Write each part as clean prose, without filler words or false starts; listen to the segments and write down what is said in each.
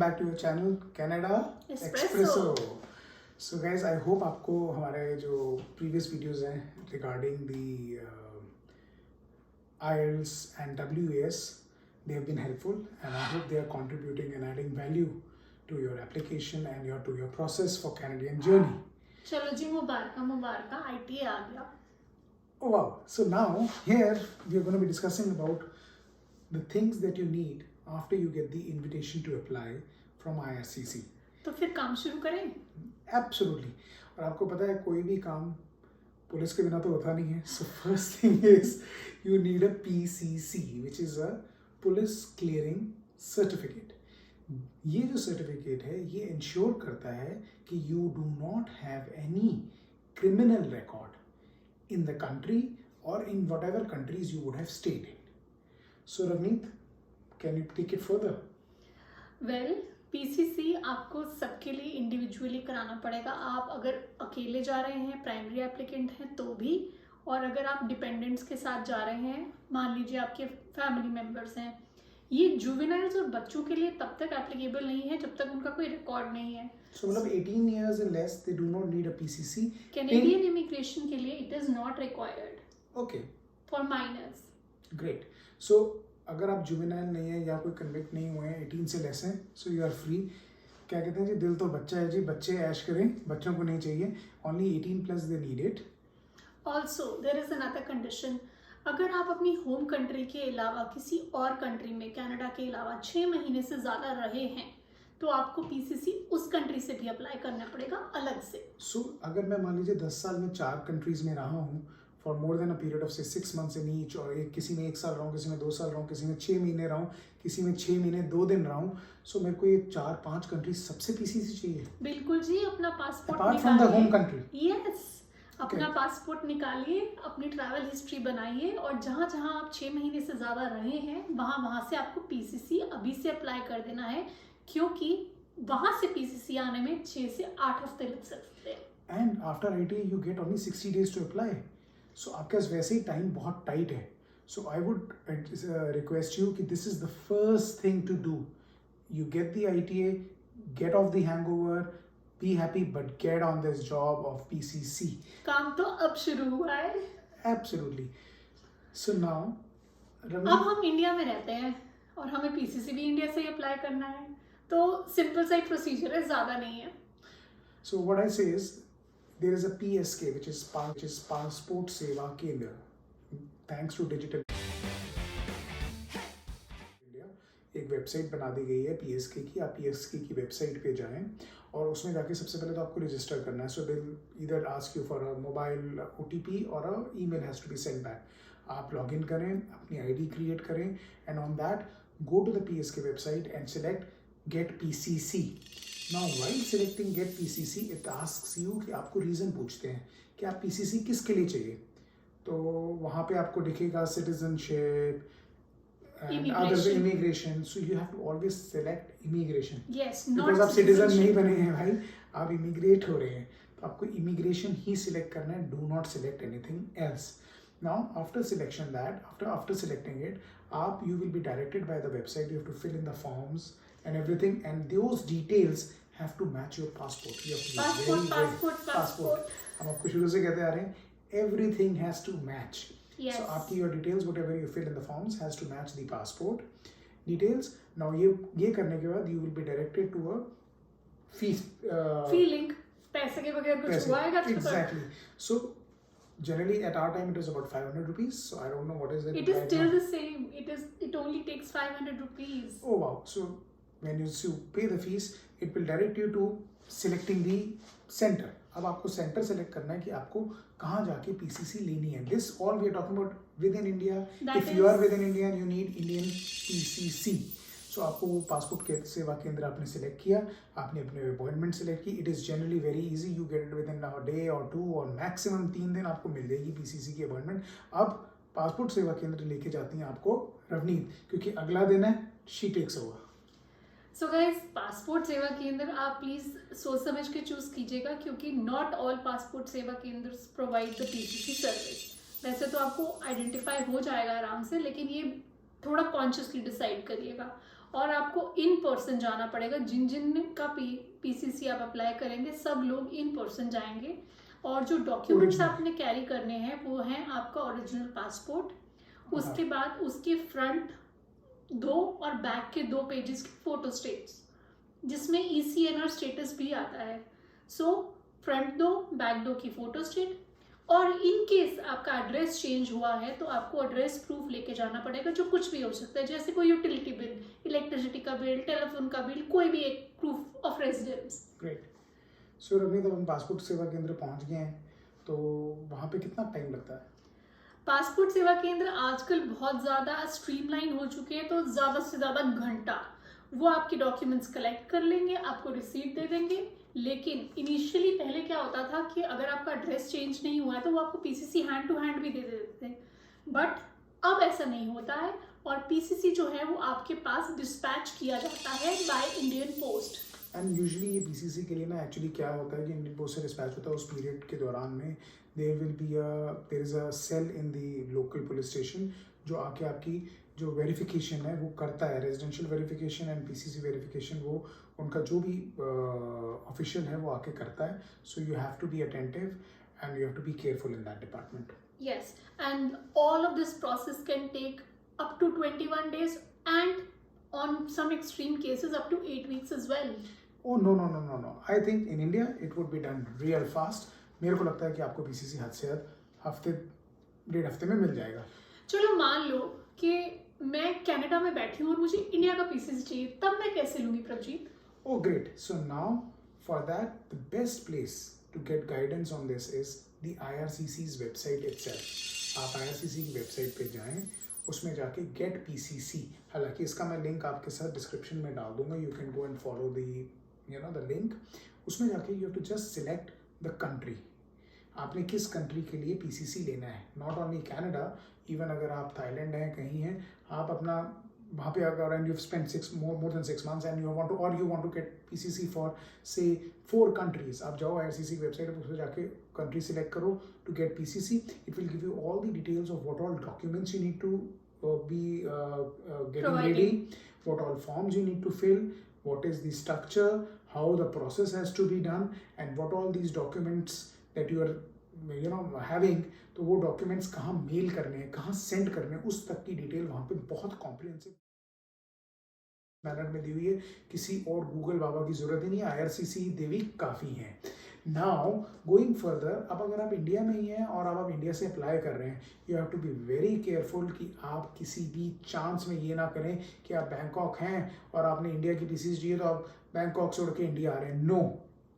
back to your channel Canada Espresso. So guys, I hope आपको हमारे जो previous videos हैं regarding the IELTS and WAS, they have been helpful, and I hope they are contributing and adding value to your application and to your process for Canadian journey. चलो जी, मुबारक ITA आ गया. Oh wow! So now here we are going to be discussing about the things that you need after you get the invitation to apply from IRCC. तो फिर काम शुरू करें? Absolutely. और आपको पता है कोई भी काम पुलिस के बिना तो होता नहीं है. So first thing is you need a PCC, which is a Police Clearing Certificate. ये जो सर्टिफिकेट है ये इंश्योर करता है कि you do not have any criminal record in the country or in whatever countries you would have stayed in. So Ravneet, can you take it further? Well, PCC आपको सबके लिए इंडिविजुअली कराना पड़ेगा. आप अगर अकेले जा रहे हैं, प्राइमरी एप्लीकेंट हैं तो भी, और अगर आप डिपेंडेंट्स के साथ जा रहे हैं, मान लीजिए आपके फैमिली मेम्बर्स हैं, ये जुवेनाइल्स और बच्चों के लिए तब तक एप्लीकेबल नहीं है जब तक उनका कोई रिकॉर्ड नहीं है. So मतलब 18 years and less, they do not need a PCC. Canadian immigration के लिए it is not required. Okay. For minors. Great. So अगर आप जुवेनाइल नहीं है या कोई कन्विक्ट नहीं हुए हैं, 18 से लेस हैं, सो यू आर फ्री. क्या कहते हैं जी, दिल तो बच्चा है जी, बच्चे ऐश करें, बच्चों को नहीं चाहिए. Only 18 plus they need it. Also there is another condition. अगर आप अपनी होम कंट्री के अलावा किसी और कंट्री में, कनाडा के अलावा 6 महीने से ज़्यादा रहे हैं, तो आपको पीसीसी उस कंट्री से भी अप्लाई करना पड़ेगा अलग से. So अगर मैं मान लीजिए 10 साल में 4 कंट्रीज में रहा हूँ for more than a period of से 6 months इन ईच, और किसी में 1 साल रहा हूँ, किसी में 2 साल रहा हूँ, किसी में 6 महीने रहा हूँ, किसी में 6 महीने 2 दिन रहा हूँ, सो मेरे को ये 4-5 कंट्रीज सबसे पीसीसी चाहिए. बिल्कुल जी, अपना passport apart from the home country. Yes, अपना पासपोर्ट निकालिए, अपनी ट्रैवल हिस्ट्री बनाइए, और जहाँ जहाँ आप 6 महीने से ज़्यादा रहे हैं वहाँ से आपको पीसीसी अभी से अप्लाई कर देना है, क्योंकि वहाँ से पीसीसी आने में 6 से 8 हफ्ते लग सकते हैं. And after ITA you get only 60 days to apply. So आपके पास वैसे ही टाइम बहुत टाइट है. So I would request you कि this is the first thing to do. You get the ITA, get of the hangover, be happy, but get on this job of PCC. काम तो अब शुरू हुआ है. Absolutely. So now अब हम India में रहते हैं और हमें पीसीसी भी इंडिया से ही अप्लाई करना है, तो सिंपल सा प्रोसीजर है, ज़्यादा नहीं है. So what I say is there is a PSK, which is Passport Seva Kendra. Thanks to Digital India, एक वेबसाइट बना दी गई है PSK की. आप PSK की वेबसाइट पे जाएं और उसमें जाके सबसे पहले तो आपको रजिस्टर करना है. So they'll either ask you for a mobile OTP or a email has to be sent back. आप लॉग इन करें, अपनी ID क्रिएट करें, and on that go to the PSK website and select Get PCC. Now while selecting Get PCC, it asks you कि आपको reason पूछते हैं कि आप PCC किसके लिए चाहिए. तो वहाँ पे आपको दिखेगा citizenship and other immigration. So you have to always select immigration. Yes, because आप citizen नहीं बने हैं भाई, आप immigrate हो रहे हैं, तो आपको immigration ही select करना है. Do not select anything else. Now after selection after selecting it, you will be directed by the website. You have to fill in the forms and everything, and those details have to match your passport. You have to passport. हम आपको शुरू से कहते आ रहे हैं, everything has to match. Yes. So आपकी your details, whatever you fill in the forms, has to match the passport details. Now ये करने के बाद you will be directed to a fee link. पैसे के बगैर कुछ हुआ? Exactly. So generally at our time it was about 500 rupees. So I don't know what is it. It is still the same. It only takes 500 rupees. Oh wow. So when you pay the fees, it will direct you to selecting the center. अब आपको centre select करना है कि आपको कहाँ जाके PCC लेनी है. This all we are talking about within India. If you are within India and you need Indian PCC, so आपको वो पासपोर्ट सेवा केंद्र आपने सेलेक्ट किया, आपने अपने अपॉइंटमेंट सेलेक्ट की. It is generally very easy. You get it within a day or 2 or maximum 3 दिन आपको मिल जाएगी PCC की अपॉइंटमेंट. अब पासपोर्ट सेवा केंद्र लेके जाती हैं आपको रवनीत, क्योंकि अगला दिन है she takes over. So guys, passport सेवा केंद्र आप प्लीज़ सोच समझ के चूज़ कीजिएगा, क्योंकि नॉट ऑल पासपोर्ट सेवा केंद्र प्रोवाइड द पीसीसी सर्विस. वैसे तो आपको आइडेंटिफाई हो जाएगा आराम से, लेकिन ये थोड़ा कॉन्शियसली डिसाइड करिएगा. और आपको इन पर्सन जाना पड़ेगा। जिन जिन का पीसीसी आप अप्लाई करेंगे सब लोग इन पर्सन जाएंगे। और जो डॉक्यूमेंट्स Original. आपने कैरी करने हैं वो हैं आपका ओरिजिनल पासपोर्ट, उसके बाद उसके फ्रंट 2 और बैक के 2 पेजेस के फोटो स्टेट्स जिसमें ECNR स्टेटस भी आता है। सो फ्रंट 2 बैक 2 की फोटो स्टेट। और इन केस आपका एड्रेस चेंज हुआ है तो आपको एड्रेस प्रूफ लेके जाना पड़ेगा, जो कुछ भी हो सकता है, जैसे कोई यूटिलिटी बिल, इलेक्ट्रिसिटी का बिल, टेलीफोन का बिल, कोई भी एक प्रूफ ऑफ रेजिडेंस। ग्रेट। सो रवनीत, अब हम पासपोर्ट सेवा केंद्र पहुंच गए हैं, तो वहाँ पे कितना टाइम लगता है? पासपोर्ट सेवा केंद्र आजकल बहुत ज़्यादा स्ट्रीमलाइन हो चुके हैं, तो ज़्यादा से ज़्यादा घंटा वो आपके डॉक्यूमेंट्स कलेक्ट कर लेंगे, आपको रिसीट दे देंगे। लेकिन इनिशियली पहले क्या होता था कि अगर आपका एड्रेस चेंज नहीं हुआ है तो वो आपको पीसीसी हैंड टू हैंड भी दे देते थे, बट अब ऐसा नहीं होता है और पीसीसी जो है वो आपके पास डिस्पैच किया जाता है by Indian post. And usually ये पीसीसी के लिए ना एक्चुअली क्या होता है कि इंडियन पोस्ट से डिस्पैच होता है, उस पीरियड के दौरान में there is a cell in the local police station जो आके आपकी जो वेरिफिकेशन है वो करता है, residential verification and PCC verification, वो उनका जो भी ऑफिशियल है वो आके करता है। So you have to be attentive and you have to be careful in that department. Yes, and all of this process can take up to 21 days and on some extreme cases up to 8 weeks as well. Oh no. I think in India it would be done real fast. मेरे को लगता है कि आपको PCC हद से हद हफ्ते 1.5 हफ्ते में मिल जाएगा। चलो मान लो कि मैं कनाडा में बैठी हूँ और मुझे इंडिया का पीसीसी चाहिए, तब मैं कैसे लूंगी Prabhjeet? Oh great. So now for that the best place to get guidance on this is the IRCC's website itself. आप IRCC की वेबसाइट पे जाएं, उसमें जाके गेट PCC, हालांकि इसका मैं लिंक आपके साथ डिस्क्रिप्शन में डाल दूंगा, you can go and follow the link. उसमें जाके you have to just select the country, आपने किस कंट्री के लिए PCC लेना है। नॉट ओनली कनाडा, इवन अगर आप थाईलैंड हैं, कहीं हैं, आप अपना वहाँ पे अगर and you spend more than 6 months and you want to get PCC for say 4 countries, आप जाओ IRCC की वेबसाइट पर, उसमें जाके कंट्री सिलेक्ट करो to get PCC. It will give you all the details of what all documents you need to be getting ready, what all forms you need to fill, what is the structure, how the process has to be done, and what all these documents that you are having, तो वो documents कहाँ mail करने हैं, कहाँ send करने हैं, उस तक की डिटेल वहाँ पे बहुत कॉम्प्रिहेंसिव मैनर में दी हुई है। किसी और गूगल बाबा की जरूरत ही नहीं है, IRCC देवी काफ़ी है। नाउ गोइंग फर्दर, अब अगर आप इंडिया में ही हैं और अब आप इंडिया से अप्लाई कर रहे हैं, you have to be very careful कि आप किसी भी चांस में ये ना करें कि आप बैंकॉक हैं और आपने इंडिया की PCC चाहिए तो आप बैंकॉक से उड़ के इंडिया आ रहे हैं। No,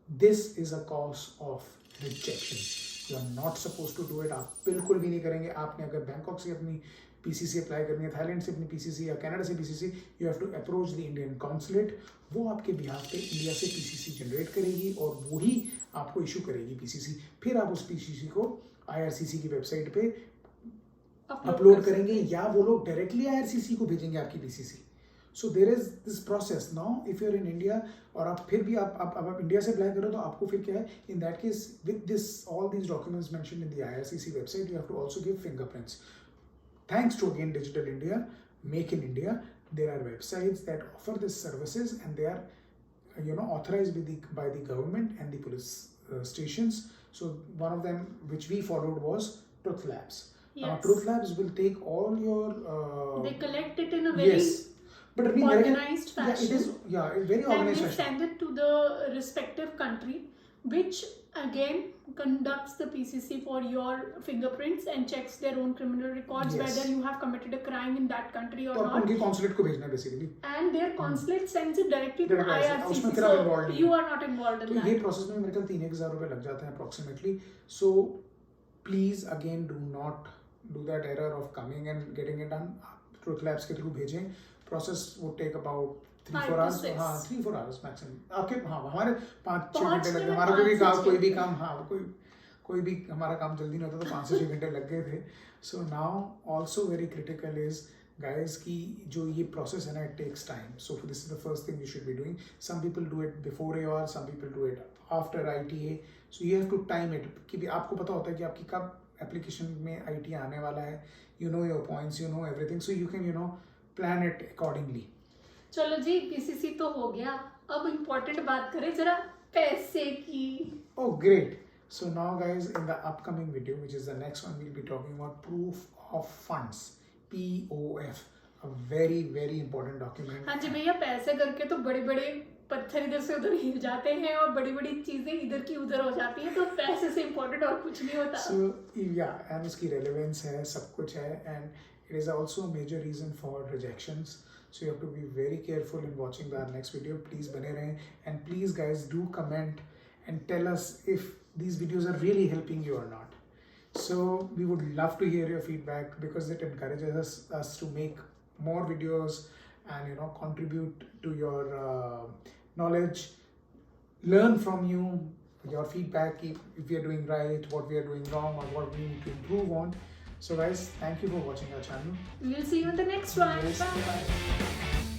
this is a cause of rejection, you are not suppose to do it. आप बिल्कुल भी नहीं करेंगे। आपने अगर बैंकॉक से अपनी PCC अप्लाई करनी है, थाईलैंड से अपनी PCC या कनाडा से PCC, you have to approach the Indian consulate, वो आपके बिहाफ पे इंडिया से PCC जनरेट करेगी और वो ही आपको इशू करेगी PCC। फिर आप उस PCC को IRCC की वेबसाइट पे अपलोड करेंगे या वो लोग डायरेक्टली IRCC को भेजेंगे आपकी PCC। So there is this process. Now if you are in India और आप फिर भी आप इंडिया से अप्लाई करो तो आपको फिर क्या है, in that case with this all these documents mentioned in the IRCC website, you have to also give fingerprints. Thanks to again Digital India, Make in India, there are websites that offer these services and they are authorized by the government and the police stations. So one of them which we followed was Truth Labs. Yes. Truth Labs will take all your they collect it in a very but organized fashion. It is very organized and they send it to the respective country, which again conducts the PCC for your fingerprints and checks their own criminal records, Yes. whether you have committed a crime in that country or तो not. उनके consulate को भेजना है basically. And their consulate sends it directly to Directly IRCC. उसमें फिर आप involved So you are not involved in तो that. ये प्रोसेस में मेरे ख्याल 3,000 रुपये लग जाते हैं approximately. So please again do not do that error of coming and getting it done. Truth Labs के थ्रू भेजें. Process would take about 3-4 hours. हाँ 3-4 hours maximum. आपके हमारे 5-6 घंटे लगे, हमारा कोई भी काम कोई भी हमारा काम जल्दी नहीं होता तो 5 से 6 घंटे लग गए थे। So now also very critical is guys की जो ये प्रोसेस है ना, it takes time. So this is the first thing you should be doing. Some people do it before AR, some people do it after ITA। So you have to time it कि भी आपको पता होता है कि आपकी कब application में ITA आने वाला है, you know your points, you know everything, so you can plan it accordingly. चलो जी, पीसीसी तो हो गया, अब इम्पोर्टेंट बात करें जरा पैसे की। Oh, great. So now guys, in the upcoming video, which is the next one, we'll be talking about proof of funds, POF, a very, very important document. हाँ जी भैया, पैसे करके तो बड़े बड़े पत्थर इधर से उधर हिल जाते हैं और बड़ी बड़ी चीजें इधर की उधर हो जाती हैं, तो पैसे से इम्पोर्टेंट और कुछ नहीं होता। So yeah, and उसकी relevance है, सब कुछ है, and it is also a major reason for rejections. So you have to be very careful in watching the next video. Please बने रहें, and please guys do comment and tell us if these videos are really helping you or not. So we would love to hear your feedback because it encourages us to make more videos and contribute to your knowledge, learn from you, your feedback, if we are doing right, what we are doing wrong, or what we need to improve on. So guys, thank you for watching our channel. We will see you in the next one. Yes, Bye. bye.